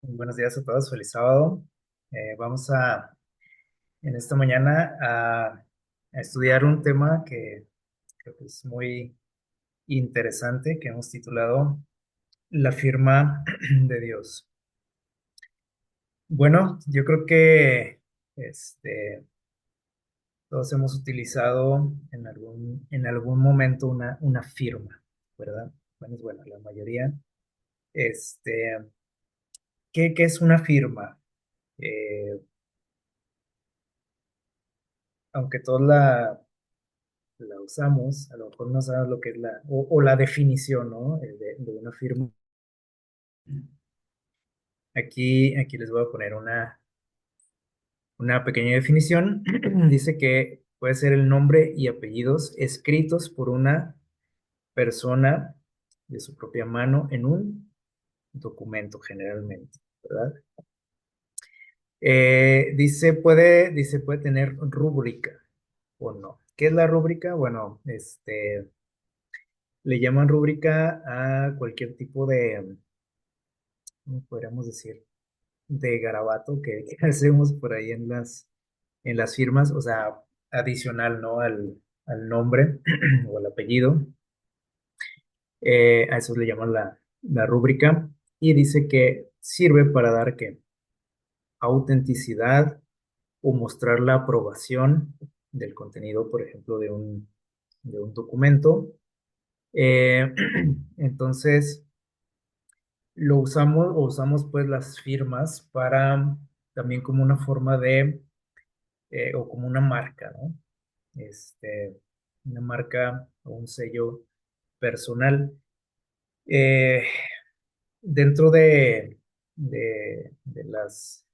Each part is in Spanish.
Buenos días a todos, feliz sábado. Vamos en esta mañana a estudiar un tema que creo que es muy interesante, que hemos titulado La firma de Dios. Bueno, yo creo que este, todos hemos utilizado en algún momento una firma, ¿verdad? Bueno, la mayoría. Este, ¿qué es una firma? Eh, Aunque todos la usamos, a lo mejor no sabemos lo que es o la definición, ¿no? De una firma. Aquí les voy a poner una pequeña definición. Dice que puede ser el nombre y apellidos escritos por una persona de su propia mano en un documento generalmente, ¿verdad? Dice puede tener rúbrica o no. ¿Qué es la rúbrica? Bueno, le llaman rúbrica a cualquier tipo de, ¿cómo podríamos decir? De garabato que hacemos por ahí en las firmas, o sea, adicional, ¿no? Al nombre o al apellido. A eso le llaman la rúbrica. Y dice que sirve para dar ¿qué? Autenticidad o mostrar la aprobación del contenido, por ejemplo, de un documento. Eh, entonces, lo usamos o usamos pues las firmas para también como una forma o como una marca, ¿no? Una marca o un sello personal. Eh, Dentro de las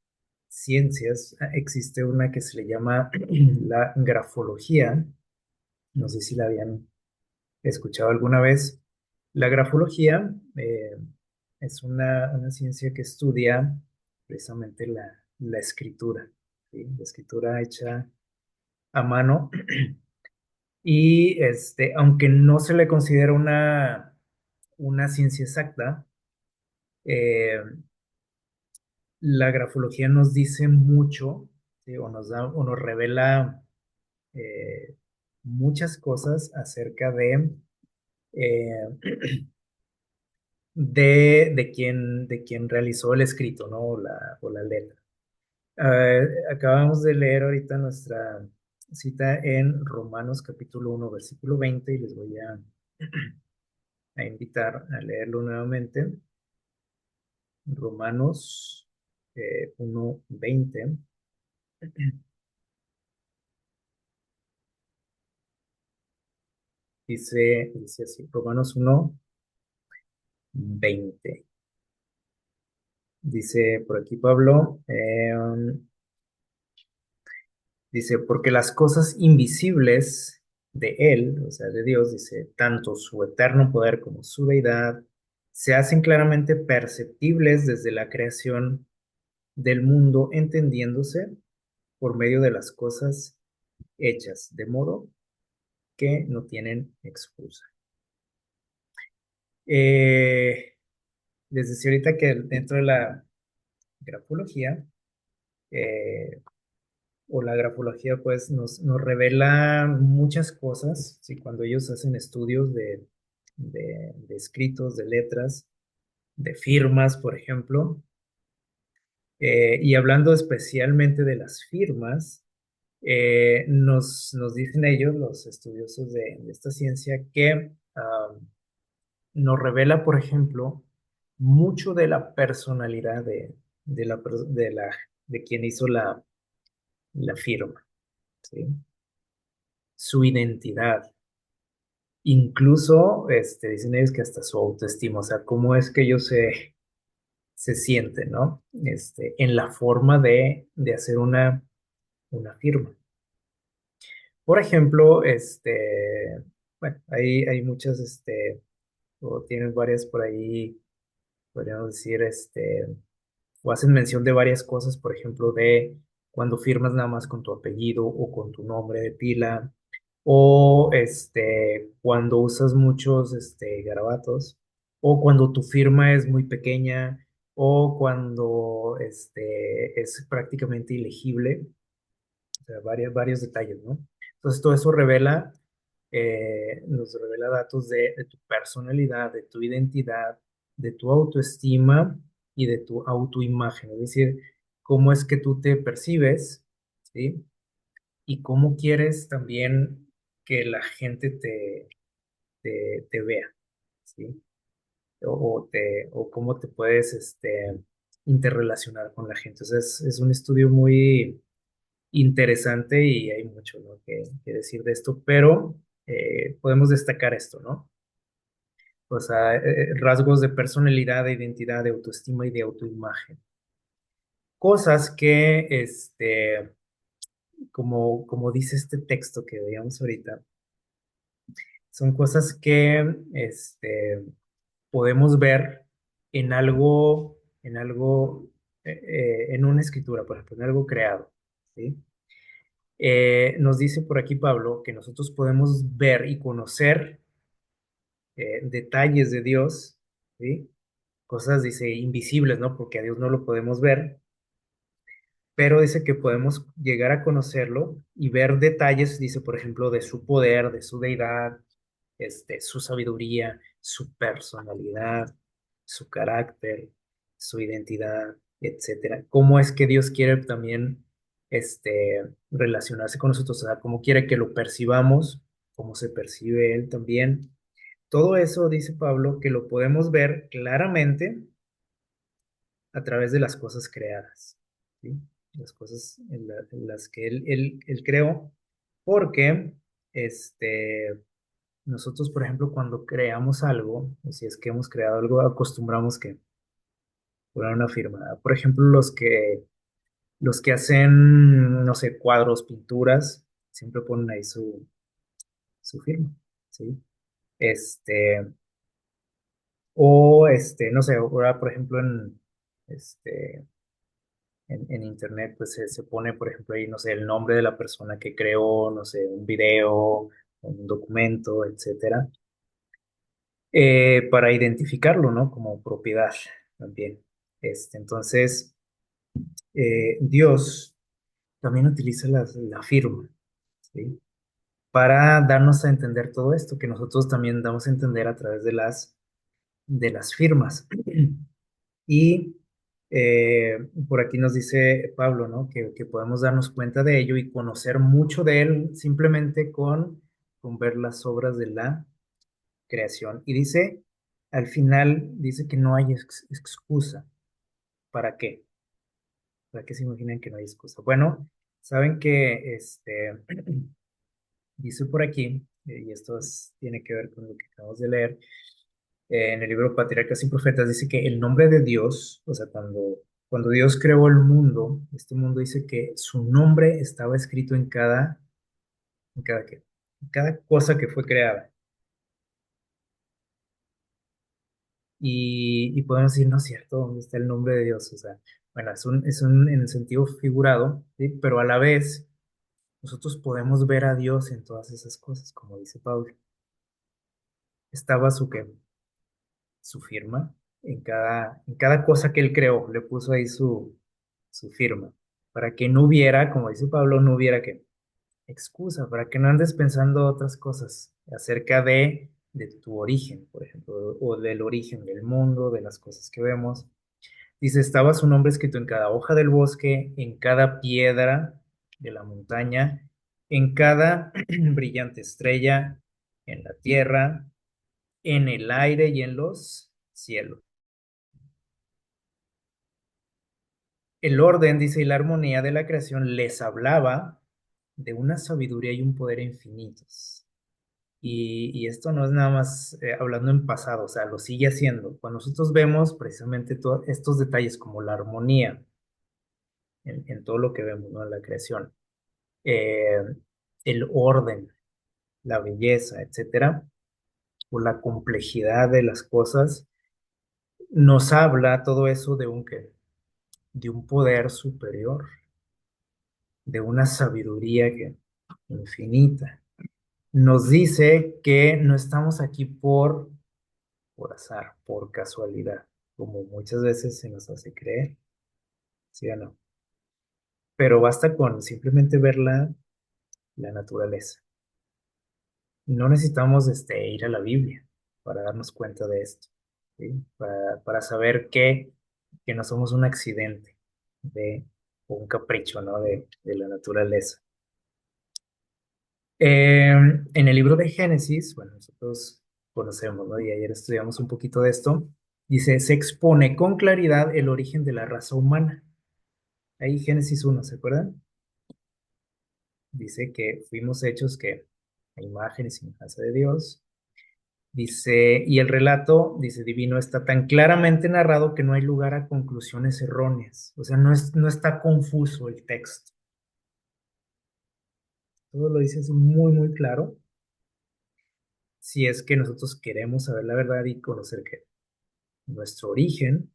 ciencias existe una que se le llama la grafología. No sé si la habían escuchado alguna vez. La grafología es una ciencia que estudia precisamente la escritura, ¿sí? La escritura hecha a mano. Y aunque no se le considera una ciencia exacta, eh, la grafología nos dice mucho, ¿sí? O nos revela eh, muchas cosas acerca eh, de quién realizó el escrito, ¿no? O la letra. Acabamos de leer ahorita nuestra cita en Romanos capítulo 1 versículo 20 y les voy a invitar a leerlo nuevamente. Romanos 1:20 dice así, Romanos 1:20. Dice por aquí Pablo, dice, porque las cosas invisibles de Él, o sea, de Dios, dice, tanto su eterno poder como su deidad, se hacen claramente perceptibles desde la creación del mundo, entendiéndose por medio de las cosas hechas, de modo que no tienen excusa. Eh, Les decía ahorita que dentro de la grafología, eh, o la grafología, pues nos revela muchas cosas, ¿sí? Cuando ellos hacen estudios de escritos, de letras, de firmas, por ejemplo, y hablando especialmente de las firmas, nos dicen ellos, los estudiosos de esta ciencia, que nos revela, por ejemplo, mucho de la personalidad de la, per- de quien hizo la firma, ¿sí? Su identidad, incluso, dicen ellos que hasta su autoestima, o sea, cómo es que ellos se sienten, ¿no? En la forma de hacer una firma. Por ejemplo, bueno, hay muchas, o tienes varias por ahí, podríamos decir, o hacen mención de varias cosas, por ejemplo, de cuando firmas nada más con tu apellido o con tu nombre de pila, o cuando usas muchos garabatos, o cuando tu firma es muy pequeña, o cuando es prácticamente ilegible, o sea, varios detalles, ¿no? Entonces, todo eso nos revela datos de tu personalidad, de tu identidad, de tu autoestima y de tu autoimagen, es decir, cómo es que tú te percibes, ¿sí? Y cómo quieres también que la gente te vea, ¿sí? O cómo te puedes interrelacionar con la gente. O sea, es un estudio muy interesante y hay mucho, ¿no? que decir de esto, pero podemos destacar esto, ¿no? O sea, rasgos de personalidad, de identidad, de autoestima y de autoimagen. Cosas que, como dice este texto que veíamos ahorita, son cosas que podemos ver en una escritura, por ejemplo, en algo creado, ¿sí? Nos dice por aquí Pablo que nosotros podemos ver y conocer detalles de Dios, ¿sí? Cosas, dice, invisibles, ¿no? Porque a Dios no lo podemos ver, pero dice que podemos llegar a conocerlo y ver detalles, dice, por ejemplo, de su poder, de su deidad, su sabiduría, su personalidad, su carácter, su identidad, etcétera. Cómo es que Dios quiere también relacionarse con nosotros, o sea, cómo quiere que lo percibamos, cómo se percibe Él también. Todo eso, dice Pablo, que lo podemos ver claramente a través de las cosas creadas, ¿sí? Las cosas en las que él creó, porque nosotros, por ejemplo, cuando creamos algo, o si es que hemos creado algo, acostumbramos que poner una firma. Por ejemplo, los que hacen, no sé, cuadros, pinturas, siempre ponen ahí su firma, ¿sí? Este, no sé, ahora, por ejemplo, este, en internet, pues se pone, por ejemplo, ahí, no sé, el nombre de la persona que creó, no sé, un video, un documento, etcétera, para identificarlo, ¿no? Como propiedad también. Entonces, Dios también utiliza la firma, ¿sí? Para darnos a entender todo esto, que nosotros también damos a entender a través de las firmas. Y por aquí nos dice Pablo, ¿no? Que podemos darnos cuenta de ello y conocer mucho de él simplemente con ver las obras de la creación. Y dice, al final, dice que no hay excusa. ¿Para qué? ¿Para qué se imaginan que no hay excusa? Bueno, saben que dice por aquí, y esto tiene que ver con lo que acabamos de leer, en el libro Patriarcas y Profetas, dice que el nombre de Dios, o sea, cuando Dios creó el mundo, este mundo dice que su nombre estaba escrito ¿qué? En cada cosa que fue creada. Y podemos decir, no es cierto, ¿dónde está el nombre de Dios? O sea, bueno, en el sentido figurado, ¿sí? Pero a la vez nosotros podemos ver a Dios en todas esas cosas, como dice Pablo. Estaba su firma en cada cosa que él creó, le puso ahí su firma, para que no hubiera, como dice Pablo, no hubiera que excusa, para que no andes pensando otras cosas acerca de tu origen, por ejemplo, o del origen del mundo, de las cosas que vemos. Dice, estaba su nombre escrito en cada hoja del bosque, en cada piedra de la montaña, en cada brillante estrella, en la tierra, en el aire y en los cielos. El orden, dice, y la armonía de la creación les hablaba de una sabiduría y un poder infinitos. Y esto no es nada más hablando en pasado, o sea, lo sigue haciendo. Cuando nosotros vemos precisamente todos estos detalles como la armonía en todo lo que vemos, ¿no? En la creación, eh, el orden, la belleza, etcétera, o la complejidad de las cosas, nos habla todo eso de un poder superior, de una sabiduría infinita. Nos dice que no estamos aquí por azar, por casualidad. como muchas veces se nos hace creer, ¿sí o no? Pero basta con simplemente ver la naturaleza. No necesitamos ir a la Biblia para darnos cuenta de esto, ¿sí? Para saber que no somos un accidente de, o un capricho, ¿no? de la naturaleza. En el libro de Génesis, bueno, nosotros conocemos, ¿no? Y ayer estudiamos un poquito de esto. Dice, se expone con claridad el origen de la raza humana. Ahí Génesis 1, ¿se acuerdan? Dice que fuimos hechos que a imagen y semejanza de Dios. Dice, y el relato, dice, divino está tan claramente narrado que no hay lugar a conclusiones erróneas. O sea, no está confuso el texto. Todo lo dice así muy, muy claro. Si es que nosotros queremos saber la verdad y conocer que nuestro origen,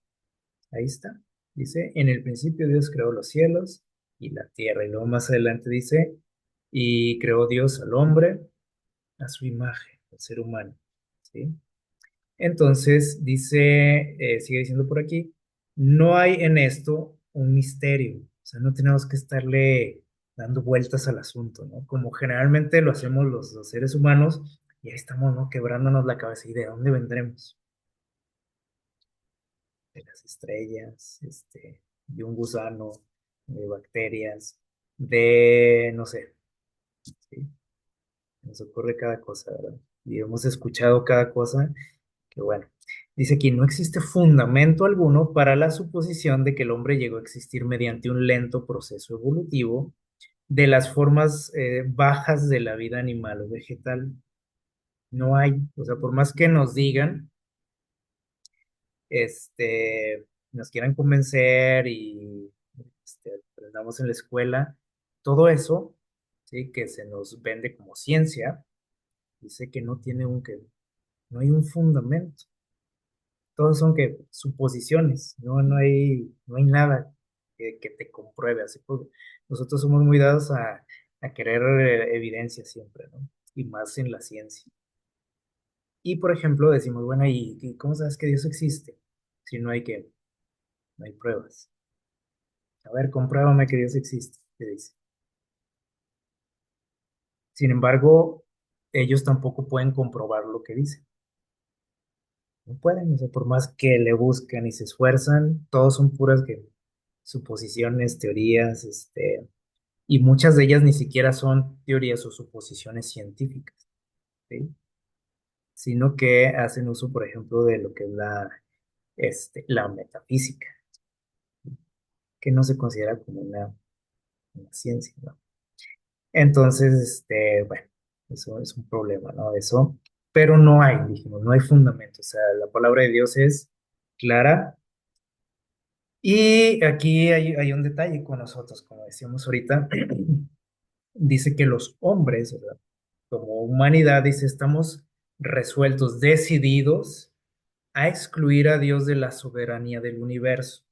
ahí está. Dice, en el principio Dios creó los cielos y la tierra. Y luego más adelante dice, y creó Dios al hombre a su imagen, al ser humano. ¿Sí? Entonces, dice, sigue diciendo por aquí, no hay en esto un misterio, o sea, no tenemos que estarle dando vueltas al asunto, ¿no? Como generalmente lo hacemos los seres humanos, y ahí estamos, ¿no? Quebrándonos la cabeza, ¿y de dónde vendremos? De las estrellas, de un gusano, de bacterias, no sé, ¿sí? Nos ocurre cada cosa, ¿verdad? Y hemos escuchado cada cosa que bueno. Dice aquí, no existe fundamento alguno para la suposición de que el hombre llegó a existir mediante un lento proceso evolutivo de las formas bajas de la vida animal o vegetal. No hay, o sea, por más que nos digan, nos quieran convencer y aprendamos en la escuela, todo eso, sí, que se nos vende como ciencia, dice que no tiene no hay un fundamento. Todos son que suposiciones, no hay nada que te compruebe. Así pues, nosotros somos muy dados a querer evidencia siempre, ¿no? Y más en la ciencia. Y por ejemplo, decimos, bueno, ¿y cómo sabes que Dios existe? Si no hay pruebas. A ver, compruébame que Dios existe, te dice. Sin embargo, ellos tampoco pueden comprobar lo que dicen. No pueden, o sea, por más que le buscan y se esfuerzan, todos son puras suposiciones, teorías, y muchas de ellas ni siquiera son teorías o suposiciones científicas, ¿sí? Sino que hacen uso, por ejemplo, de lo que es la metafísica, que no se considera como una ciencia, ¿no? Entonces, bueno, eso es un problema, ¿no? Eso, pero no hay, dijimos, no hay fundamento, o sea, la palabra de Dios es clara. Y aquí hay un detalle con nosotros, como decíamos ahorita, dice que los hombres, ¿verdad? Como humanidad, dice, estamos resueltos, decididos a excluir a Dios de la soberanía del universo.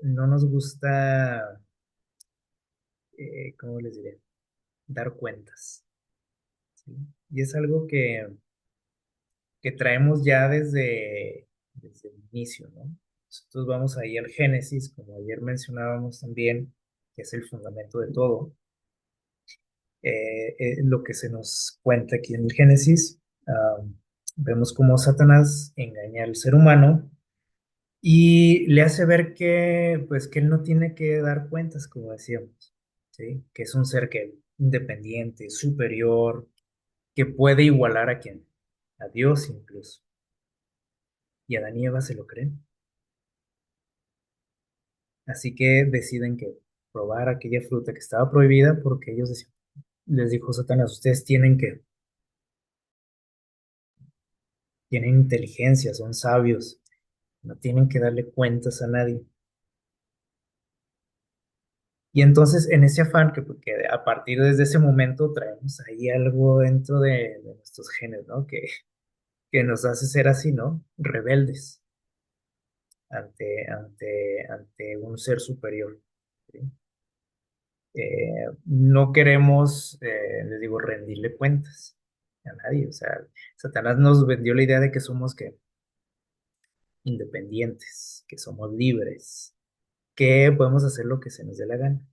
No nos gusta, ¿cómo les diré? Dar cuentas, ¿sí? Y es algo que traemos ya desde el inicio, ¿no? Nosotros vamos ahí al Génesis, como ayer mencionábamos también, que es el fundamento de todo. Lo que se nos cuenta aquí en el Génesis, vemos cómo Satanás engaña al ser humano y le hace ver pues, que él no tiene que dar cuentas, como decíamos, ¿sí? Que es un ser que independiente, superior, que puede igualar a quien, a Dios incluso. Y Adán y Eva se lo creen. Así que deciden que probar aquella fruta que estaba prohibida porque ellos les dijo Satanás, ustedes tienen inteligencia, son sabios, no tienen que darle cuentas a nadie. Y entonces en ese afán que a partir desde ese momento traemos ahí algo dentro de nuestros genes, ¿no? Que nos hace ser así, ¿no? Rebeldes ante un ser superior. ¿Sí? No queremos, les digo, rendirle cuentas. a nadie. O sea, Satanás nos vendió la idea de que somos que independientes, que somos libres, que podemos hacer lo que se nos dé la gana.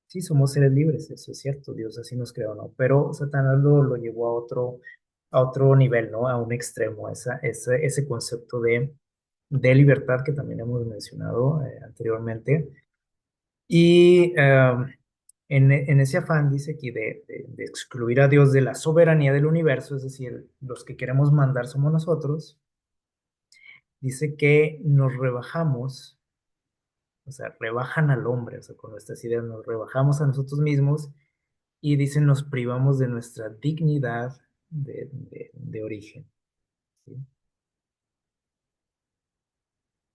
Sí, somos seres libres, eso es cierto, Dios así nos creó, ¿no? Pero Satanás lo llevó a otro nivel, ¿no? A un extremo, ese concepto de libertad que también hemos mencionado anteriormente. Y en ese afán, dice aquí, de excluir a Dios de la soberanía del universo, es decir, los que queremos mandar somos nosotros, dice que nos rebajamos, o sea, rebajan al hombre, o sea, con nuestras ideas nos rebajamos a nosotros mismos y dicen nos privamos de nuestra dignidad de origen. ¿Sí?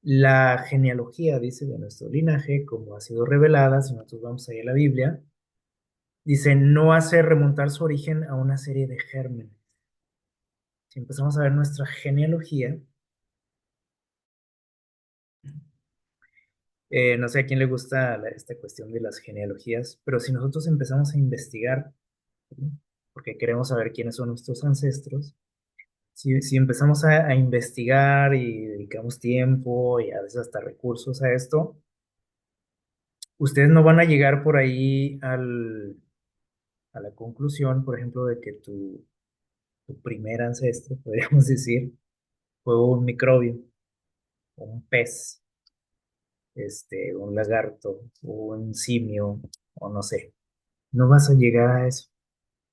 La genealogía, dice, de nuestro linaje, como ha sido revelada, si nosotros vamos ahí a la Biblia, dice, no hace remontar su origen a una serie de gérmenes. Si empezamos a ver nuestra genealogía, no sé a quién le gusta esta cuestión de las genealogías, pero si nosotros empezamos a investigar, ¿sí? Porque queremos saber quiénes son nuestros ancestros, si empezamos a investigar y dedicamos tiempo y a veces hasta recursos a esto, ustedes no van a llegar por ahí a la conclusión, por ejemplo, de que tu primer ancestro, podríamos decir, fue un microbio, un pez, un lagarto, un simio, o no sé. No vas a llegar a eso,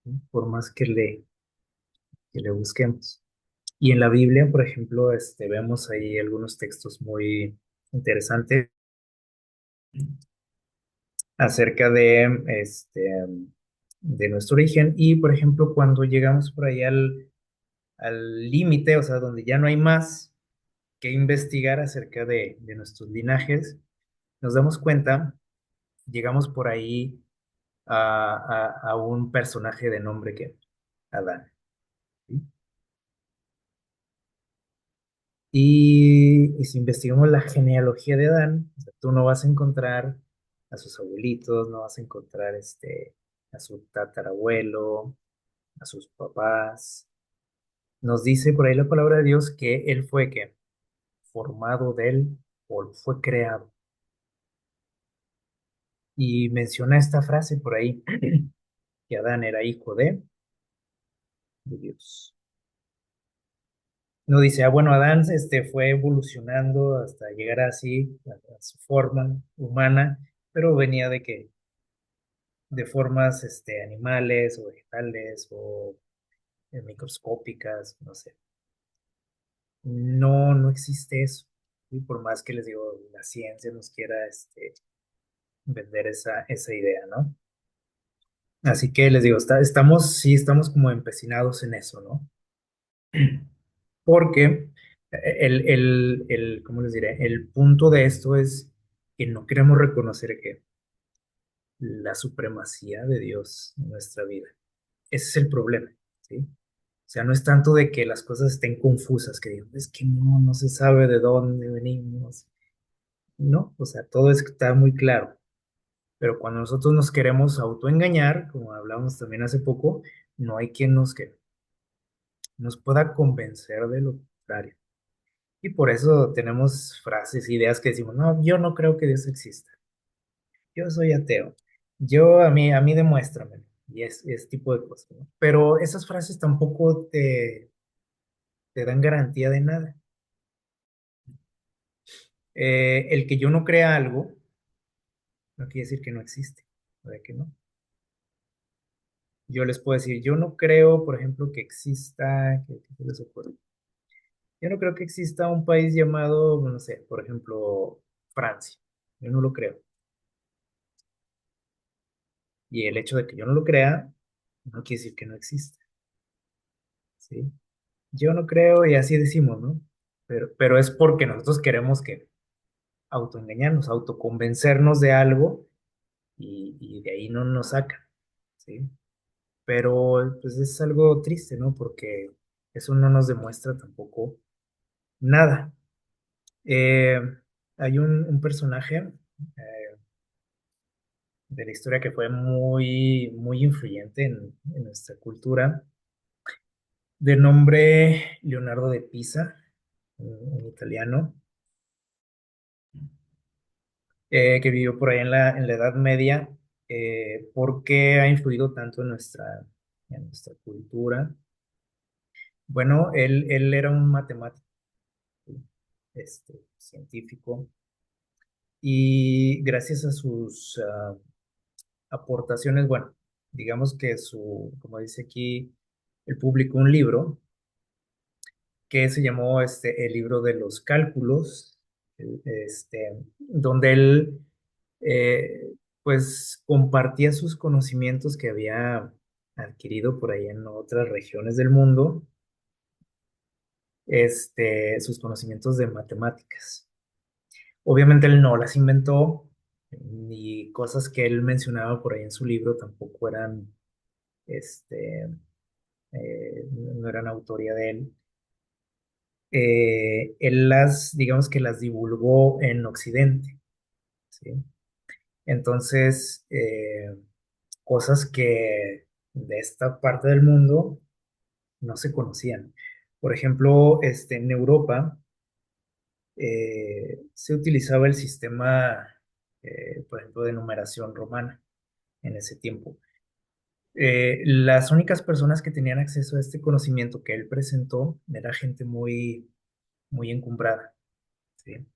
¿sí? Por más que le busquemos. Y en la Biblia, por ejemplo, vemos ahí algunos textos muy interesantes acerca de nuestro origen. Y, por ejemplo, cuando llegamos por ahí al límite, o sea, donde ya no hay más que investigar acerca de nuestros linajes, nos damos cuenta, llegamos por ahí a un personaje de nombre que Adán. ¿Sí? Y si investigamos la genealogía de Adán, o sea, tú no vas a encontrar a sus abuelitos, no vas a encontrar a su tatarabuelo, a sus papás. Nos dice por ahí la palabra de Dios que él fue que formado de él o fue creado. Y menciona esta frase por ahí, que Adán era hijo de Dios. No dice, bueno, Adán fue evolucionando hasta llegar así, a su forma humana, pero venía de que de formas animales o vegetales o microscópicas, no sé. No, no existe eso. Y por más que les digo, la ciencia nos quiera vender esa idea, ¿no? Así que les digo, sí estamos como empecinados en eso, ¿no? Porque ¿cómo les diré? El punto de esto es que no queremos reconocer que la supremacía de Dios en nuestra vida. Ese es el problema, ¿sí? O sea, no es tanto de que las cosas estén confusas, que digan, es que no se sabe de dónde venimos. No, o sea, todo está muy claro. Pero cuando nosotros nos queremos autoengañar, como hablamos también hace poco, no hay quien que nos pueda convencer de lo contrario. Y por eso tenemos frases, ideas que decimos, no, yo no creo que Dios exista. Yo soy ateo. A mí demuéstramelo. Y es tipo de cosas, ¿no? Pero esas frases tampoco te dan garantía de nada. El que yo no crea algo no quiere decir que no existe, ¿verdad que no? Yo les puedo decir, yo no creo, por ejemplo, que exista, ¿qué se les ocurre? Yo no creo que exista un país llamado, no sé, por ejemplo, Francia. Yo no lo creo. Y el hecho de que yo no lo crea no quiere decir que no exista, ¿sí? Yo no creo y así decimos, ¿no? Pero es porque nosotros queremos que autoengañarnos, autoconvencernos de algo y de ahí no nos sacan, ¿sí? Pero pues es algo triste, ¿no? Porque eso no nos demuestra tampoco nada. Eh, Hay un personaje de la historia que fue muy, muy influyente en nuestra cultura. de nombre Leonardo de Pisa, un italiano, que vivió por ahí en la Edad Media, porque ha influido tanto en nuestra cultura. Bueno, él era un matemático, científico, y gracias a sus aportaciones, bueno, digamos que como dice aquí, él publicó un libro que se llamó el libro de los cálculos, donde él pues compartía sus conocimientos que había adquirido por ahí en otras regiones del mundo, sus conocimientos de matemáticas. Obviamente él no las inventó, ni cosas que él mencionaba por ahí en su libro tampoco eran, este, no eran autoría de él. Él digamos que las divulgó en Occidente, ¿sí? Entonces, cosas que de esta parte del mundo no se conocían. Por ejemplo, en Europa se utilizaba el sistema, por ejemplo, de numeración romana en ese tiempo. Las únicas personas que tenían acceso a este conocimiento que él presentó era gente muy, muy encumbrada, ¿sí?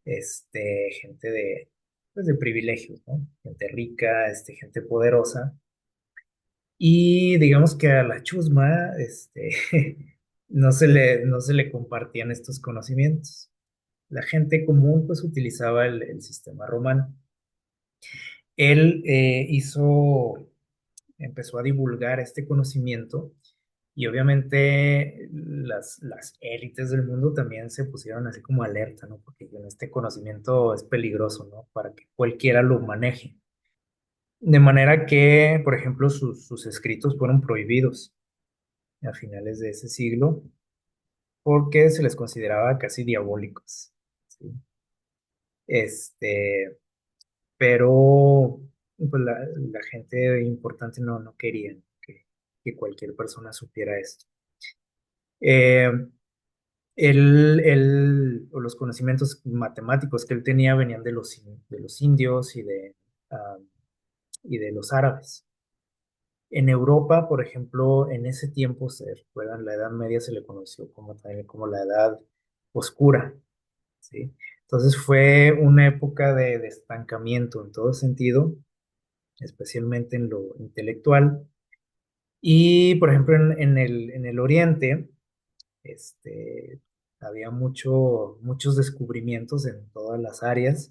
Gente pues de privilegios, ¿no? Gente rica, gente poderosa. Y digamos que a la chusma, no se le compartían estos conocimientos. La gente común, pues, utilizaba el sistema romano. Él empezó a divulgar este conocimiento y obviamente las élites del mundo también se pusieron así como alerta, ¿no? Porque bueno, este conocimiento es peligroso, ¿no? Para que cualquiera lo maneje. De manera que, por ejemplo, sus escritos fueron prohibidos a finales de ese siglo porque se les consideraba casi diabólicos, ¿sí? Este, pero pues, la gente importante no quería que cualquier persona supiera esto. Eh, o los conocimientos matemáticos que él tenía venían de los indios y de los árabes. En Europa, por ejemplo, en ese tiempo, se recuerda, en la Edad Media se le conoció como, también como la Edad Oscura, ¿sí? Entonces fue una época de estancamiento en todo sentido, especialmente en lo intelectual. Y, por ejemplo, en el Oriente, este, había muchos descubrimientos en todas las áreas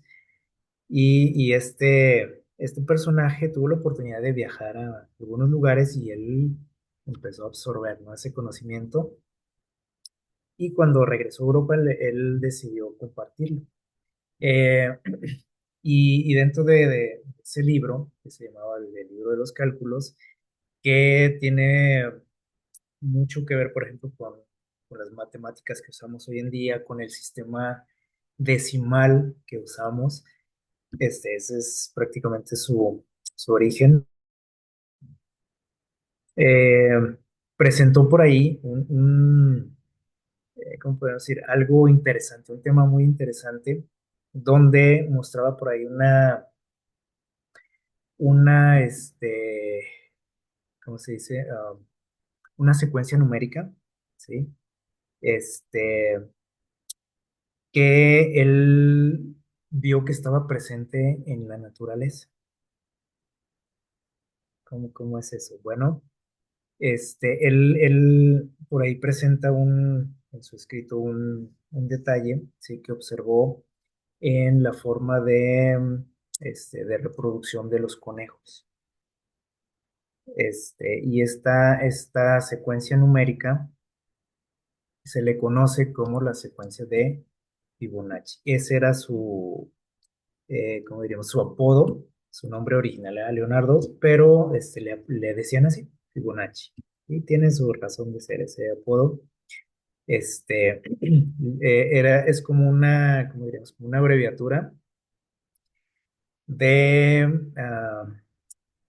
y este personaje tuvo la oportunidad de viajar a algunos lugares y él empezó a absorber, ¿no? Ese conocimiento y cuando regresó a Europa él decidió compartirlo. Eh, y dentro de ese libro, que se llamaba el libro de los cálculos, que tiene mucho que ver, por ejemplo, con las matemáticas que usamos hoy en día, con el sistema decimal que usamos. Ese es prácticamente su origen. Eh, Presentó por ahí ¿cómo podemos decir? Algo interesante, un tema muy interesante, donde mostraba por ahí una, ¿cómo se dice? Una secuencia numérica, ¿sí? Este, que él vio que estaba presente en la naturaleza. Cómo es eso? Bueno, él por ahí presenta en su escrito un detalle, ¿sí? Que observó en la forma de reproducción de los conejos. Y esta secuencia numérica se le conoce como la secuencia de Fibonacci. Ese era ¿cómo diríamos? Su apodo, su nombre original era Leonardo, pero le decían así, Fibonacci. Y tiene su razón de ser ese apodo. Es como ¿cómo diríamos? Como una abreviatura de,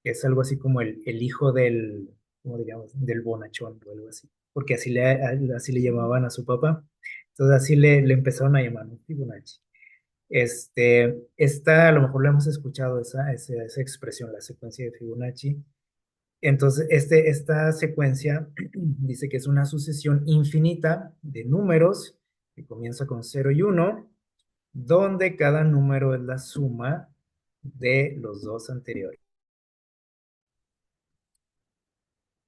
es algo así como el hijo ¿cómo diríamos? Del bonachón o algo así. porque así le llamaban a su papá. Entonces así le empezaron a llamar, ¿no? Fibonacci. Esta, a lo mejor la hemos escuchado, esa expresión, la secuencia de Fibonacci. Entonces, esta secuencia dice que es una sucesión infinita de números que comienza con 0 y 1, donde cada número es la suma de los dos anteriores.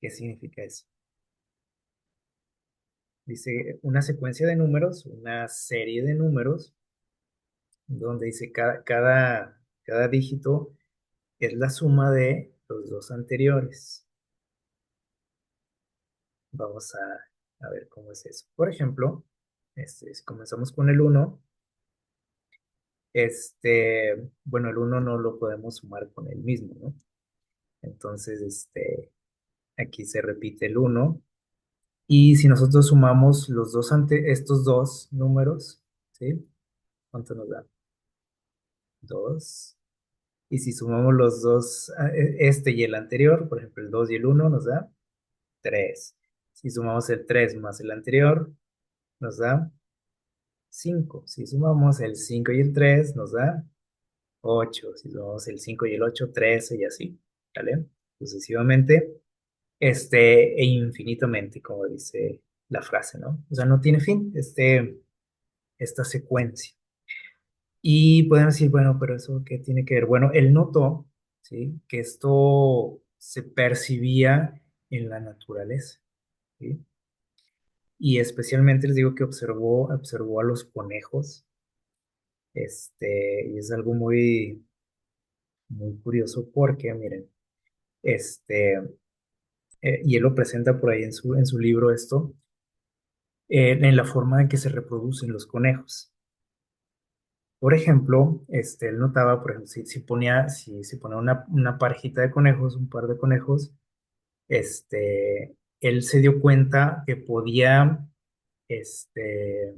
¿Qué significa eso? Dice una secuencia de números, una serie de números, donde dice cada dígito es la suma de los dos anteriores. Vamos a ver cómo es eso. Por ejemplo, si comenzamos con el 1, bueno, el 1 no lo podemos sumar con el mismo, ¿no? Entonces, aquí se repite el 1. Y si nosotros sumamos estos dos números, ¿sí? ¿Cuánto nos da? 2. Y si sumamos los dos, este y el anterior, por ejemplo, el 2 y el 1, nos da 3. Si sumamos el 3 más el anterior, nos da 5. Si sumamos el 5 y el 3, nos da 8. Si sumamos el 5 y el 8, 13 y así, ¿vale? Sucesivamente, e infinitamente, como dice la frase, ¿no? O sea, no tiene fin, esta secuencia. Y pueden decir, bueno, pero eso ¿qué tiene que ver? Bueno, él notó, ¿sí? Que esto se percibía en la naturaleza, ¿sí? Y especialmente les digo que observó a los conejos, y es algo muy, muy curioso porque, miren, este, y él lo presenta por ahí en su libro esto, en la forma en que se reproducen los conejos. Por ejemplo, él notaba, por ejemplo, si ponía una parejita de conejos, un par de conejos, él se dio cuenta que podía, este,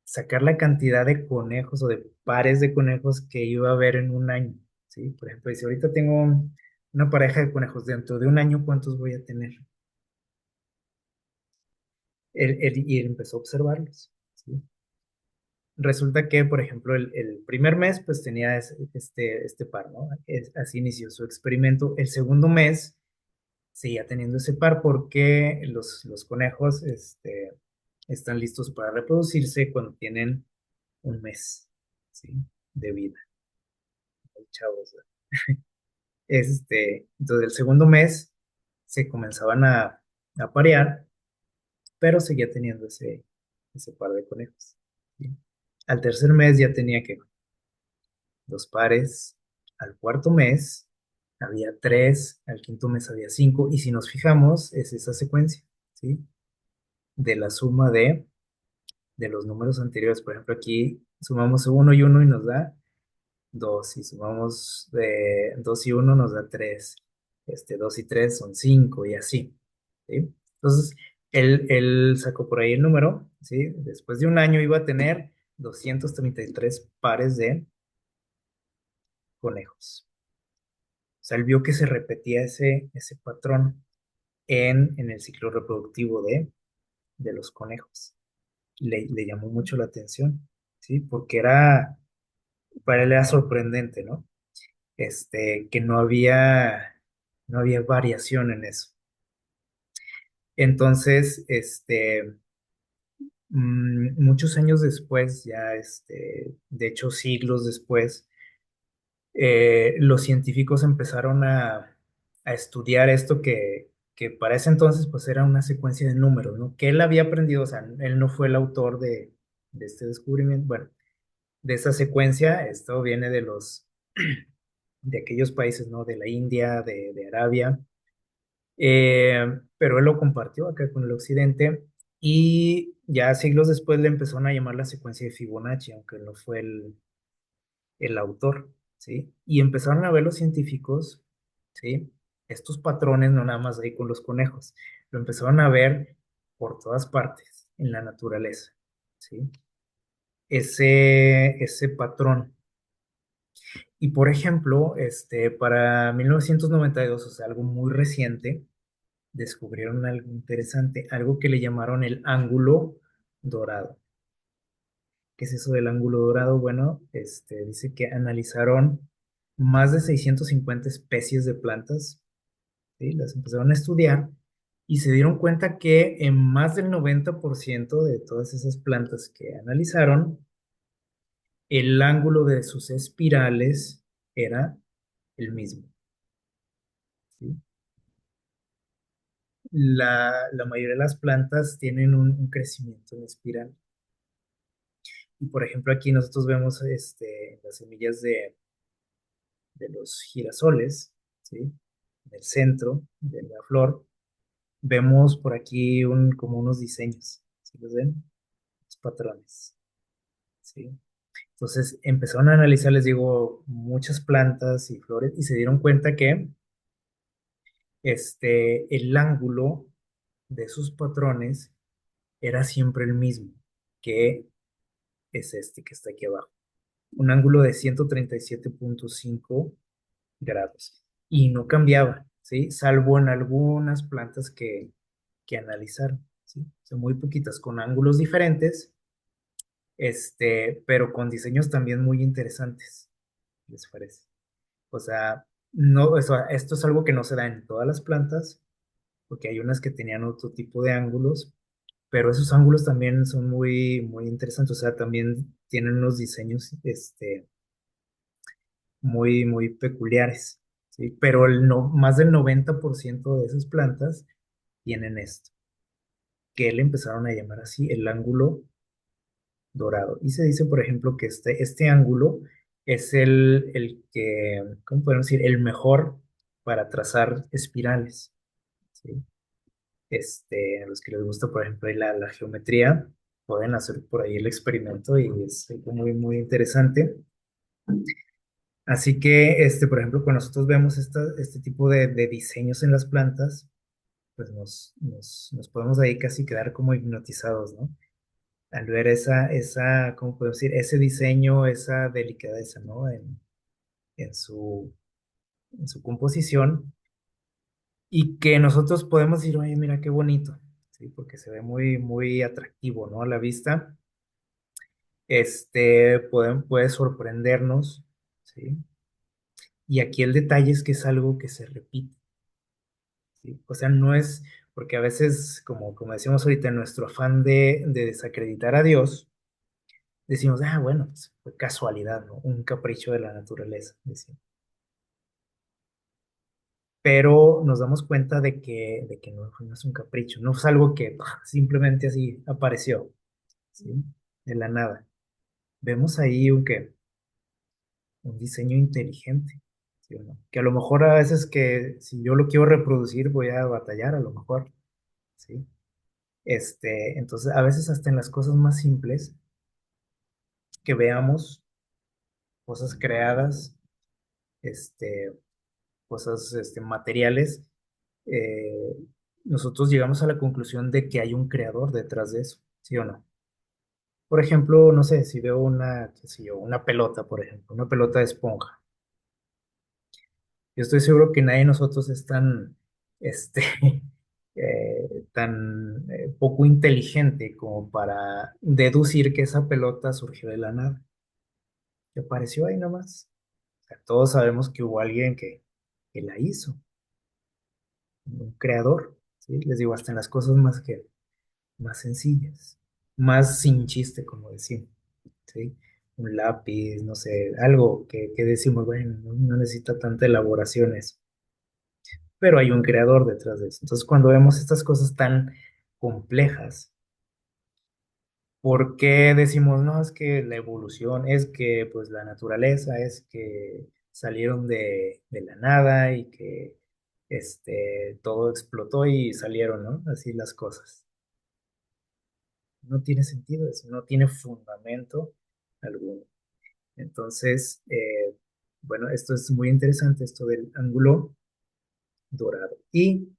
sacar la cantidad de conejos o de pares de conejos que iba a haber en un año, ¿sí? Por ejemplo, si ahorita tengo una pareja de conejos, dentro de un año, ¿cuántos voy a tener? Y él empezó a observarlos, ¿sí? Resulta que, por ejemplo, el primer mes, pues tenía este par, ¿no? Así inició su experimento. El segundo mes seguía teniendo ese par porque los conejos, están listos para reproducirse cuando tienen un mes, ¿sí? De vida. Muy chavos, ¿verdad? Entonces, el segundo mes se comenzaban a parear, pero seguía teniendo ese par de conejos, ¿sí? Al tercer mes ya tenía que dos pares, al cuarto mes había tres, al quinto mes había cinco, y si nos fijamos, es esa secuencia, ¿sí? De la suma de los números anteriores. Por ejemplo, aquí sumamos uno y uno y nos da dos, y sumamos de dos y uno nos da tres, dos y tres son cinco, y así, ¿sí? Entonces, él sacó por ahí el número, ¿sí? Después de un año iba a tener 233 pares de conejos. O sea, él vio que se repetía ese patrón en el ciclo reproductivo de los conejos. Le llamó mucho la atención, ¿sí? Porque para él era sorprendente, ¿no? Que no había variación en eso. Entonces, muchos años después, ya, de hecho, siglos después, los científicos empezaron a estudiar esto que para ese entonces pues era una secuencia de números, ¿no? Que él había aprendido, o sea, él no fue el autor de este descubrimiento, bueno, de esa secuencia. Esto viene de aquellos países, ¿no? De la India, de Arabia, pero él lo compartió acá con el occidente, y ya siglos después le empezaron a llamar la secuencia de Fibonacci, aunque él no fue el autor, ¿sí? Y empezaron a ver los científicos, ¿sí? Estos patrones, no nada más ahí con los conejos, lo empezaron a ver por todas partes en la naturaleza, ¿sí? Ese patrón. Y por ejemplo, para 1992, o sea, algo muy reciente, descubrieron algo interesante, algo que le llamaron el ángulo dorado. ¿Qué es eso del ángulo dorado? Bueno, dice que analizaron más de 650 especies de plantas, ¿sí? Las empezaron a estudiar y se dieron cuenta que en más del 90% de todas esas plantas que analizaron, el ángulo de sus espirales era el mismo, ¿sí? La mayoría de las plantas tienen un crecimiento en espiral. Y por ejemplo, aquí nosotros vemos las semillas de los girasoles, ¿sí? En el centro de la flor, vemos por aquí como unos diseños, ¿sí los ven? Los patrones, ¿sí? Entonces empezaron a analizar, les digo, muchas plantas y flores y se dieron cuenta que el ángulo de sus patrones era siempre el mismo, que es este que está aquí abajo. Un ángulo de 137,5 grados. Y no cambiaba, ¿sí? Salvo en algunas plantas que analizaron, ¿sí? O sea, muy poquitas, con ángulos diferentes, pero con diseños también muy interesantes, ¿les parece? O sea, no, o sea, esto es algo que no se da en todas las plantas, porque hay unas que tenían otro tipo de ángulos, pero esos ángulos también son muy, muy interesantes, o sea, también tienen unos diseños, muy, muy peculiares, ¿sí? Pero más del 90% de esas plantas tienen esto, que le empezaron a llamar así el ángulo dorado. Y se dice, por ejemplo, que este ángulo es el que, ¿cómo podemos decir? El mejor para trazar espirales, ¿sí? A los que les gusta, por ejemplo, ahí la geometría, pueden hacer por ahí el experimento y es algo muy, muy interesante. Así que, por ejemplo, cuando nosotros vemos este tipo de diseños en las plantas, pues nos podemos ahí casi quedar como hipnotizados, ¿no? Al ver ¿cómo puedo decir? Ese diseño, esa delicadeza, ¿no? En su, en su composición y que nosotros podemos decir, oye, mira qué bonito, ¿sí? Porque se ve muy, muy atractivo, ¿no? A la vista, puede sorprendernos, ¿sí? Y aquí el detalle es que es algo que se repite. ¿Sí? O sea, no es, porque a veces, como decimos ahorita, en nuestro afán de desacreditar a Dios, decimos, ah, bueno, pues fue casualidad, ¿no? Un capricho de la naturaleza, decimos. Pero nos damos cuenta de que no es un capricho, no es algo que simplemente así apareció, ¿sí? De la nada. Vemos ahí un diseño inteligente, ¿sí o no? Que a lo mejor a veces que si yo lo quiero reproducir voy a batallar, a lo mejor, ¿sí? Entonces, a veces hasta en las cosas más simples que veamos, cosas creadas, este, cosas materiales, eh, nosotros llegamos a la conclusión de que hay un creador detrás de eso, ¿sí o no? Por ejemplo, no sé, si veo qué sé yo, una pelota, por ejemplo, una pelota de esponja. Yo estoy seguro que nadie de nosotros es este, poco inteligente como para deducir que esa pelota surgió de la nada, que apareció ahí nomás. O sea, todos sabemos que hubo alguien que la hizo, un creador, ¿sí? Les digo, hasta en las cosas más sencillas, más sin chiste, como decimos, ¿sí? Un lápiz, no sé, algo que decimos, bueno, no necesita tanta elaboración eso, pero hay un creador detrás de eso. Entonces, cuando vemos estas cosas tan complejas, ¿por qué decimos, no, es que la evolución, es que pues la naturaleza, es que salieron de la nada y que todo explotó y salieron, ¿no? Así las cosas. No tiene sentido eso, no tiene fundamento alguno. Entonces, bueno, esto es muy interesante, esto del ángulo dorado. Y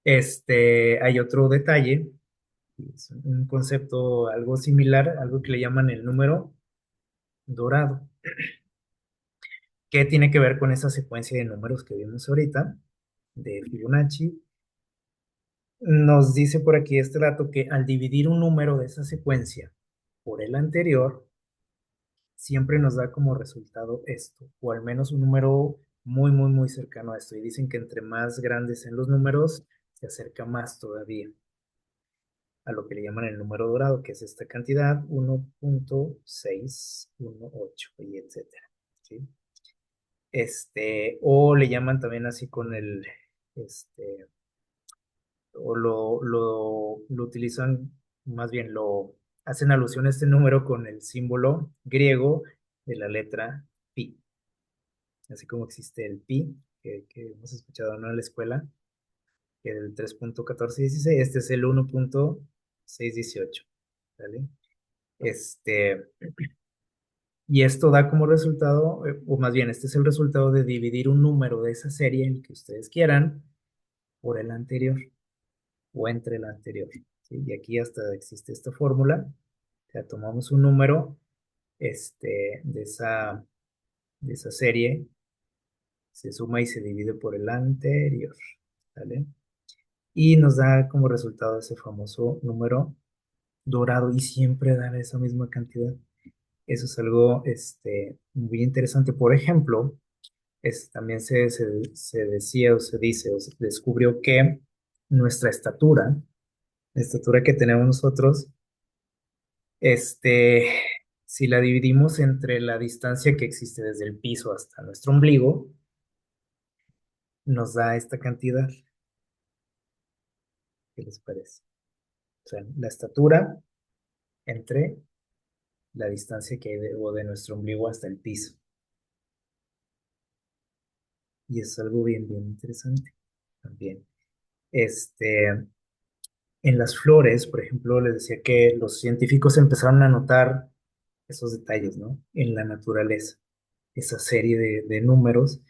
hay otro detalle, es un concepto algo similar, algo que le llaman el número dorado, que tiene que ver con esa secuencia de números que vimos ahorita, de Fibonacci, Nos dice por aquí este dato que al dividir un número de esa secuencia por el anterior, siempre nos da como resultado esto, o al menos un número muy, muy, muy cercano a esto. Y dicen que entre más grandes sean los números, se acerca más todavía a lo que le llaman el número dorado, que es esta cantidad, 1.618 y etcétera. ¿Sí? O le llaman también así con este, o lo utilizan, más bien lo hacen alusión a este número con el símbolo griego de la letra pi. Así como existe el pi, que hemos escuchado, ¿no?, en la escuela, que es el 3.1416, este es el 1.618, ¿vale? Este, y esto da como resultado, o más bien, este es el resultado de dividir un número de esa serie, el que ustedes quieran, por el anterior o entre el anterior, ¿sí? Y aquí hasta existe esta fórmula. O sea, tomamos un número de esa serie, se suma y se divide por el anterior, ¿vale? Y nos da como resultado ese famoso número dorado y siempre da esa misma cantidad. Eso es algo muy interesante. Por ejemplo, también se decía o se dice o se descubrió que nuestra estatura, la estatura que tenemos nosotros, este, si la dividimos entre la distancia que existe desde el piso hasta nuestro ombligo, nos da esta cantidad. ¿Qué les parece? O sea, la estatura entre la distancia que hay de nuestro ombligo hasta el piso. Y es algo bien, bien interesante también. Este, en las flores, por ejemplo, les decía que los científicos empezaron a notar esos detalles, ¿no? En la naturaleza, esa serie de números.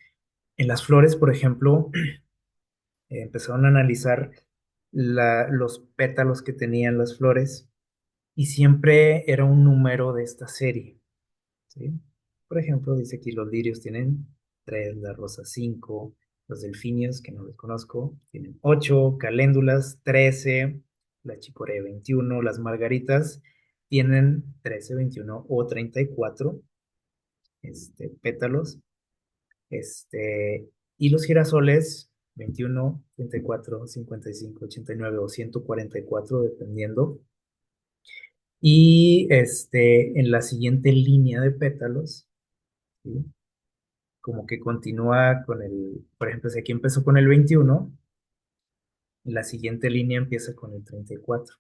En las flores, por ejemplo, empezaron a analizar los pétalos que tenían las flores y siempre era un número de esta serie, ¿sí? Por ejemplo, dice aquí los lirios tienen 3, las rosas 5, los delfinios, que no los conozco, tienen 8, caléndulas 13, la chicorée 21, las margaritas tienen 13, 21 o 34 pétalos, y los girasoles 21, 34, 55, 89 o 144, dependiendo. Y en la siguiente línea de pétalos, ¿sí?, como que continúa con por ejemplo, si aquí empezó con el 21, la siguiente línea empieza con el 34